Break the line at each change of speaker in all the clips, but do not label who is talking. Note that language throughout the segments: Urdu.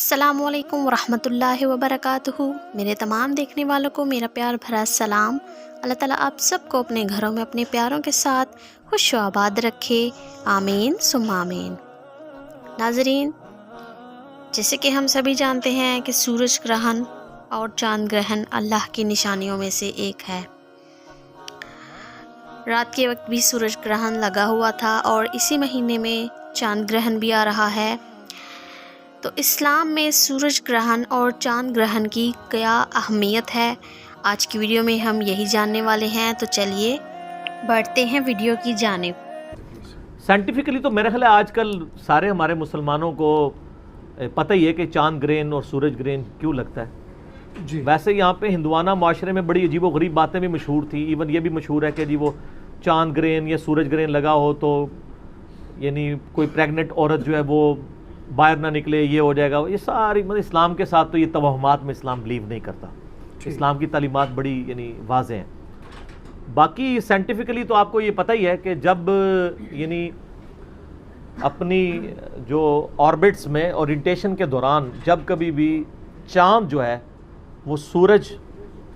السلام علیکم ورحمۃ اللہ وبرکاتہ۔ میرے تمام دیکھنے والوں کو میرا پیار بھرا سلام۔ اللہ تعالیٰ آپ سب کو اپنے گھروں میں اپنے پیاروں کے ساتھ خوش و آباد رکھے، آمین ثم آمین۔ ناظرین، جیسے کہ ہم سبھی جانتے ہیں کہ سورج گرہن اور چاند گرہن اللہ کی نشانیوں میں سے ایک ہے۔ رات کے وقت بھی سورج گرہن لگا ہوا تھا اور اسی مہینے میں چاند گرہن بھی آ رہا ہے۔ تو اسلام میں سورج گرہن اور چاند گرہن کی کیا اہمیت ہے، آج کی ویڈیو میں ہم یہی جاننے والے ہیں۔ تو چلیے بڑھتے ہیں ویڈیو کی جانب۔
سائنٹیفکلی تو میرا خیال ہے آج کل سارے ہمارے مسلمانوں کو پتہ ہی ہے کہ چاند گرہن اور سورج گرہن کیوں لگتا ہے
جی
ویسے یہاں پہ ہندوانہ معاشرے میں بڑی عجیب و غریب باتیں بھی مشہور تھی۔ ایون یہ بھی مشہور ہے کہ جی وہ چاند گرہن یا سورج گرہن لگا ہو تو یعنی کوئی پریگننٹ عورت جو ہے وہ باہر نہ نکلے، یہ ہو جائے گا۔ یہ ساری اسلام کے ساتھ تو یہ توہمات میں اسلام بلیو نہیں کرتا۔ اسلام کی تعلیمات بڑی یعنی واضح ہیں۔ باقی سائنٹیفکلی تو آپ کو یہ پتہ ہی ہے کہ جب یعنی اپنی جو آربٹس میں اورینٹیشن کے دوران جب کبھی بھی چاند جو ہے وہ سورج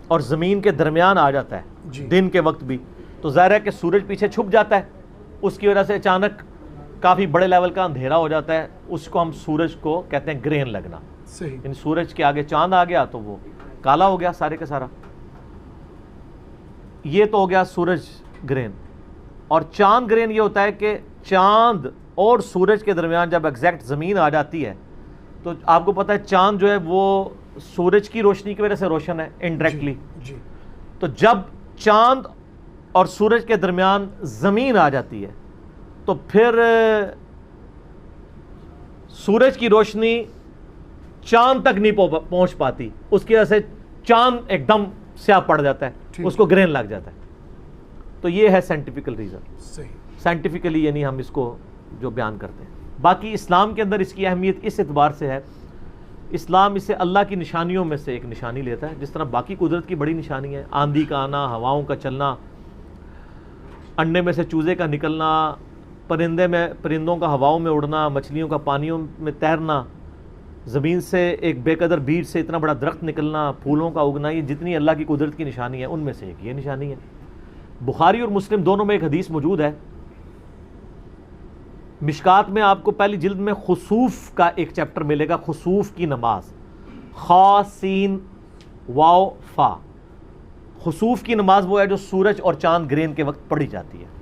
اور زمین کے درمیان آ جاتا ہے دن کے وقت بھی، تو ظاہر ہے کہ سورج پیچھے چھپ جاتا ہے، اس کی وجہ سے اچانک کافی بڑے لیول کا اندھیرا ہو جاتا ہے۔ اس کو ہم سورج کو کہتے ہیں گرہن لگنا۔
صحیح۔
یعنی سورج کے آگے چاند آ گیا تو وہ کالا ہو گیا سارے کا سارا۔ یہ تو ہو گیا سورج گرہن۔ اور چاند گرہن یہ ہوتا ہے کہ چاند اور سورج کے درمیان جب ایگزیکٹ زمین آ جاتی ہے تو آپ کو پتہ ہے چاند جو ہے وہ سورج کی روشنی کی وجہ سے روشن ہے انڈائریکٹلی۔
جی
تو جب چاند اور سورج کے درمیان زمین آ جاتی ہے تو پھر سورج کی روشنی چاند تک نہیں پہنچ پاتی، اس کی وجہ سے چاند ایک دم سیاہ پڑ جاتا ہے، اس کو گرہن لگ جاتا ہے۔ تو یہ ہے سائنٹیفیکل ریزن۔
صحیح۔
سائنٹیفکلی یعنی ہم اس کو جو بیان کرتے ہیں۔ باقی اسلام کے اندر اس کی اہمیت اس اعتبار سے ہے، اسلام اسے اللہ کی نشانیوں میں سے ایک نشانی لیتا ہے۔ جس طرح باقی قدرت کی بڑی نشانی ہے، آندھی کا آنا، ہواؤں کا چلنا، انڈے میں سے چوزے کا نکلنا، پرندوں کا ہواؤں میں اڑنا، مچھلیوں کا پانیوں میں تیرنا، زمین سے ایک بے قدر بیج سے اتنا بڑا درخت نکلنا، پھولوں کا اگنا، یہ جتنی اللہ کی قدرت کی نشانی ہے ان میں سے ایک یہ نشانی ہے۔ بخاری اور مسلم دونوں میں ایک حدیث موجود ہے۔ مشکات میں آپ کو پہلی جلد میں خسوف کا ایک چیپٹر ملے گا، خسوف کی نماز، خا سین واو فا۔ خسوف کی نماز وہ ہے جو سورج اور چاند گرہن کے وقت پڑھی جاتی ہے۔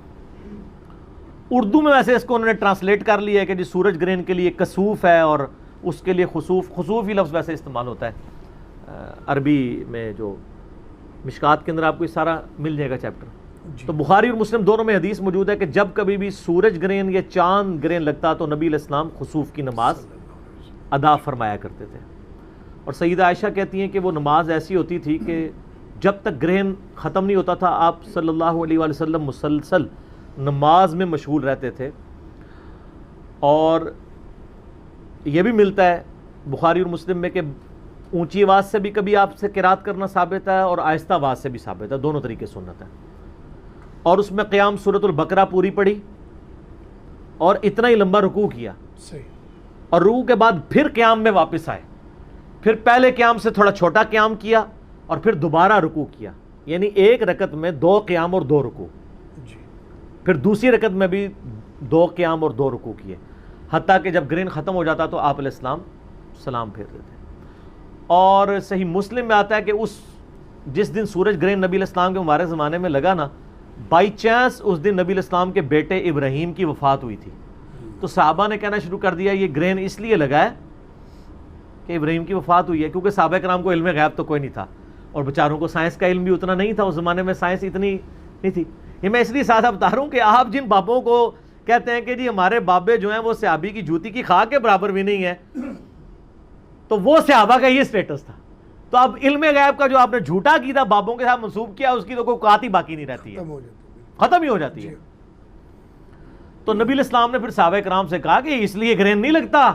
اردو میں ویسے اس کو انہوں نے ٹرانسلیٹ کر لیا ہے کہ جی سورج گرہن کے لیے کسوف ہے اور اس کے لیے خسوف، خسوف ہی لفظ ویسے استعمال ہوتا ہے عربی میں۔ جو مشکات کے اندر آپ کو یہ سارا مل جائے گا چیپٹر۔ تو بخاری اور مسلم دونوں میں حدیث موجود ہے کہ جب کبھی بھی سورج گرہن یا چاند گرہن لگتا تو نبی علیہ السلام خسوف کی نماز ادا فرمایا کرتے تھے۔ اور سیدہ عائشہ کہتی ہیں کہ وہ نماز ایسی ہوتی تھی کہ جب تک گرہن ختم نہیں ہوتا تھا آپ صلی اللہ علیہ وآلہ وسلم مسلسل نماز میں مشغول رہتے تھے۔ اور یہ بھی ملتا ہے بخاری اور مسلم میں کہ اونچی آواز سے بھی کبھی آپ سے قرات کرنا ثابت ہے اور آہستہ آواز سے بھی ثابت ہے، دونوں طریقے سنت ہے۔ اور اس میں قیام سورۃ البقرہ پوری پڑھی اور اتنا ہی لمبا رکوع کیا، اور رکوع کے بعد پھر قیام میں واپس آئے، پھر پہلے قیام سے تھوڑا چھوٹا قیام کیا اور پھر دوبارہ رکوع کیا، یعنی ایک رکعت میں 2 قیام اور 2 رکوع، پھر دوسری رکعت میں بھی 2 قیام اور 2 رکوع کیے، حتیٰ کہ جب گرہن ختم ہو جاتا تو آپ علیہ السلام سلام پھیرتے تھے۔ اور صحیح مسلم میں آتا ہے کہ جس دن سورج گرہن نبی علیہ السلام کے مبارک زمانے میں لگا نا، بائی چانس اس دن نبی علیہ السلام کے بیٹے ابراہیم کی وفات ہوئی تھی، تو صحابہ نے کہنا شروع کر دیا یہ گرہن اس لیے لگا ہے کہ ابراہیم کی وفات ہوئی ہے، کیونکہ صحابہ کرام کو علم غیب تو کوئی نہیں تھا اور بیچاروں کو سائنس کا علم بھی اتنا نہیں تھا، اس زمانے میں سائنس اتنی نہیں تھی۔ یہ میں اس لیے ساتھ بتا رہا ہوں کہ آپ جن بابوں کو کہتے ہیں کہ جی ہمارے بابے جو ہیں وہ صحابی کی جوتی کی خاک کے برابر بھی نہیں ہے، تو وہ صحابہ کا یہ سٹیٹس تھا۔ تو اب علم غیب کا جو آپ نے جھوٹا عقیدہ بابوں کے ساتھ منسوب کیا، اس کی تو کوئی قوت ہی باقی نہیں رہتی ہے، ختم ہی ہو جاتی ہے۔ تو نبی علیہ السلام نے پھر صحابہ کرام سے کہا کہ اس لیے گرہن نہیں لگتا،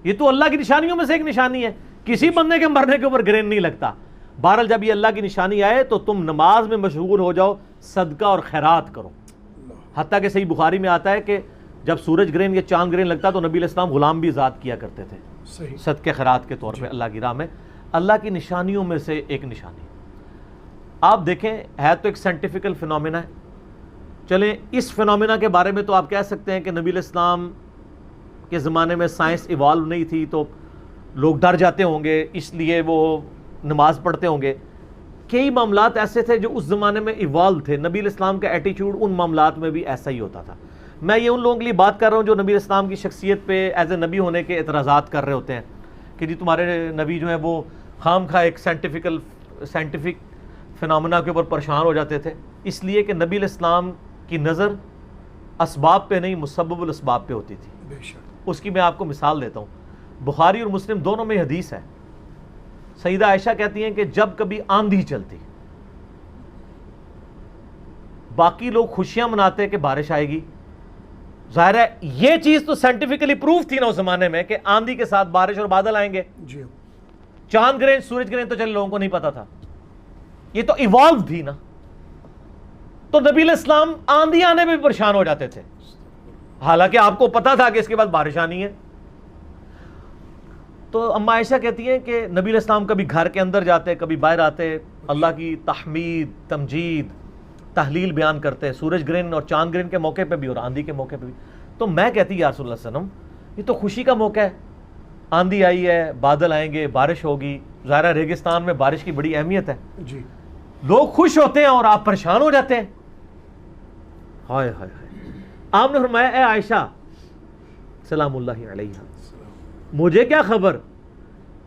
یہ تو اللہ کی نشانیوں میں سے ایک نشانی ہے، کسی بندے کے مرنے کے اوپر گرہن نہیں لگتا۔ بہرحال جب یہ اللہ کی نشانی آئے تو تم نماز میں مشغول ہو جاؤ، صدقہ اور خیرات کرو۔ حتیٰ کہ صحیح بخاری میں آتا ہے کہ جب سورج گرہن یا چاند گرہن لگتا تو نبی علیہ السلام غلام بھی آزاد کیا کرتے تھے،
صحیح.
صدقے خیرات کے طور پہ اللہ کی راہ میں. اللہ کی نشانیوں میں سے ایک نشانی آپ دیکھیں ہے تو ایک سائنٹیفکل فنومینا ہے. چلیں اس فنومینا کے بارے میں تو آپ کہہ سکتے ہیں کہ نبی علیہ السلام کے زمانے میں سائنس ایوالو نہیں تھی تو لوگ ڈر جاتے ہوں گے اس لیے وہ نماز پڑھتے ہوں گے. کئی معاملات ایسے تھے جو اس زمانے میں ایوالو تھے. نبی علیہ السلام کا ایٹیچیوڈ ان معاملات میں بھی ایسا ہی ہوتا تھا. میں یہ ان لوگوں کے لیے بات کر رہا ہوں جو نبی علیہ السلام کی شخصیت پہ ایز اے نبی ہونے کے اعتراضات کر رہے ہوتے ہیں کہ جی تمہارے نبی جو ہیں وہ خام خواہ ایک سائنٹیفک فنامنا کے اوپر پریشان ہو جاتے تھے اس لیے کہ نبی علیہ السلام کی نظر اسباب پہ نہیں مسبب الاسباب پہ ہوتی تھی.
بے شک.
اس کی میں آپ کو مثال دیتا ہوں. بخاری اور مسلم دونوں میں حدیث ہے. سیدہ عائشہ کہتی ہیں کہ جب کبھی آندھی چلتی باقی لوگ خوشیاں مناتے کہ بارش آئے گی. ظاہر ہے یہ چیز تو سائنٹیفکلی پروف تھی نا اس زمانے میں کہ آندھی کے ساتھ بارش اور بادل آئیں گے.
جی.
چاند گرہن سورج گرہن تو چلے لوگوں کو نہیں پتا تھا. یہ تو ایوالو تھی نا. تو نبی علیہ السلام آندھی آنے میں بھی پریشان ہو جاتے تھے حالانکہ آپ کو پتا تھا کہ اس کے بعد بارش آنی ہے. تو اما عائشہ کہتی ہیں کہ نبی علیہ السلام کبھی گھر کے اندر جاتے کبھی باہر آتے اللہ کی تحمید تمجید تحلیل بیان کرتے سورج گرہن اور چاند گرہن کے موقع پہ بھی اور آندھی کے موقع پہ بھی. تو میں کہتی یا رسول اللہ صلی اللہ علیہ وسلم یہ تو خوشی کا موقع ہے. آندھی آئی ہے بادل آئیں گے بارش ہوگی. ظاہر ریگستان میں بارش کی بڑی اہمیت ہے.
جی.
لوگ خوش ہوتے ہیں اور آپ پریشان ہو جاتے ہیں. ہائے ہائے ہائے. آپ نے فرمایا اے عائشہ سلام اللہ علیہا مجھے کیا خبر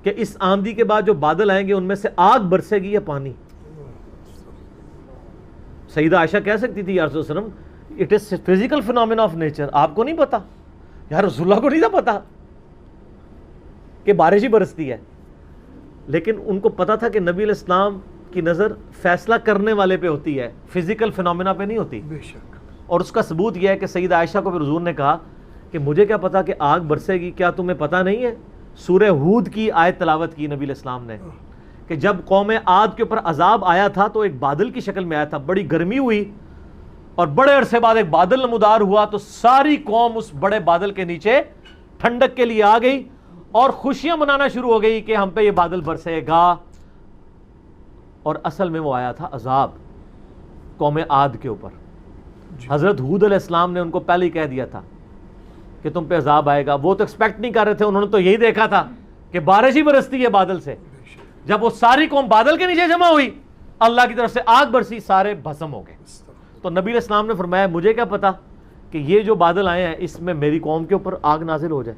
کہ اس آندھی کے بعد جو بادل آئیں گے ان میں سے آگ برسے گی یا پانی. سیدہ عائشہ کہہ سکتی تھی یا رسول اللہ علیہ وسلم it is physical phenomena of nature. آپ کو نہیں پتا یا رسول اللہ کو نہیں تھا پتا کہ بارش ہی برستی ہے. لیکن ان کو پتا تھا کہ نبی علیہ السلام کی نظر فیصلہ کرنے والے پہ ہوتی ہے فزیکل فنومینا پہ نہیں ہوتی.
بے شک. اور
اس کا ثبوت یہ ہے کہ سیدہ عائشہ کو پھر حضور نے کہا کہ مجھے کیا پتا کہ آگ برسے گی, کیا تمہیں پتا نہیں ہے؟ سورہ ہود کی آیت تلاوت کی نبی علیہ السلام نے کہ جب قوم عاد کے اوپر عذاب آیا تھا تو ایک بادل کی شکل میں آیا تھا, بڑی گرمی ہوئی اور بڑے عرصے بعد ایک بادل نمودار ہوا تو ساری قوم اس بڑے بادل کے نیچے ٹھنڈک کے لیے آ گئی اور خوشیاں منانا شروع ہو گئی کہ ہم پہ یہ بادل برسے گا. اور اصل میں وہ آیا تھا عذاب قوم عاد کے اوپر. حضرت ہود علیہ السلام نے ان کو پہلے ہی کہہ دیا تھا کہ تم پہ عذاب آئے گا. وہ تو ایکسپیکٹ نہیں کر رہے تھے, انہوں نے تو یہی دیکھا تھا کہ بارش ہی برستی ہے بادل سے. جب وہ ساری قوم بادل کے نیچے جمع ہوئی اللہ کی طرف سے آگ برسی سارے بھسم ہو گئے. تو نبی علیہ السلام نے فرمایا مجھے کیا پتا کہ یہ جو بادل آئے ہیں اس میں میری قوم کے اوپر آگ نازل ہو جائے.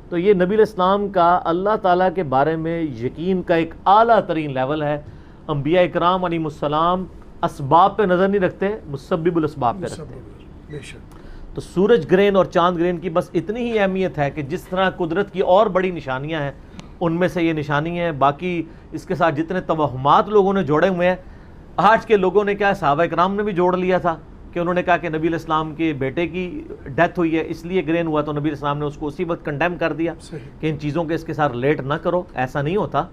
تو یہ نبی علیہ السلام کا اللہ تعالیٰ کے بارے میں یقین کا ایک اعلیٰ ترین لیول ہے. انبیاء اکرام علیہ السلام اسباب پہ نظر نہیں رکھتے مسبب الاسباب پہ رکھتے ہیں.
بے شک.
تو سورج گرہن اور چاند گرہن کی بس اتنی ہی اہمیت ہے کہ جس طرح قدرت کی اور بڑی نشانیاں ہیں ان میں سے یہ نشانی ہے. باقی اس کے ساتھ جتنے توہمات لوگوں نے جوڑے ہوئے ہیں, آج کے لوگوں نے کیا صحابہ کرام نے بھی جوڑ لیا تھا کہ انہوں نے کہا کہ نبی علیہ السلام کے بیٹے کی ڈیتھ ہوئی ہے اس لیے گرہن ہوا, تو نبی علیہ السلام نے اس کو اسی وقت کنڈیم کر دیا کہ ان چیزوں کے اس کے ساتھ ریلیٹ نہ کرو. ایسا نہیں ہوتا,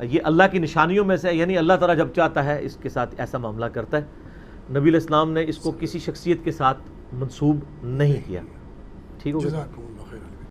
یہ اللہ کی نشانیوں میں سے, یعنی اللہ تعالیٰ جب چاہتا ہے اس کے ساتھ ایسا معاملہ کرتا ہے. نبی علیہ السلام نے اس کو کسی شخصیت کے ساتھ منسوب نہیں کیا. ٹھیک ہو گیا.
جزاکم اللہ خیر.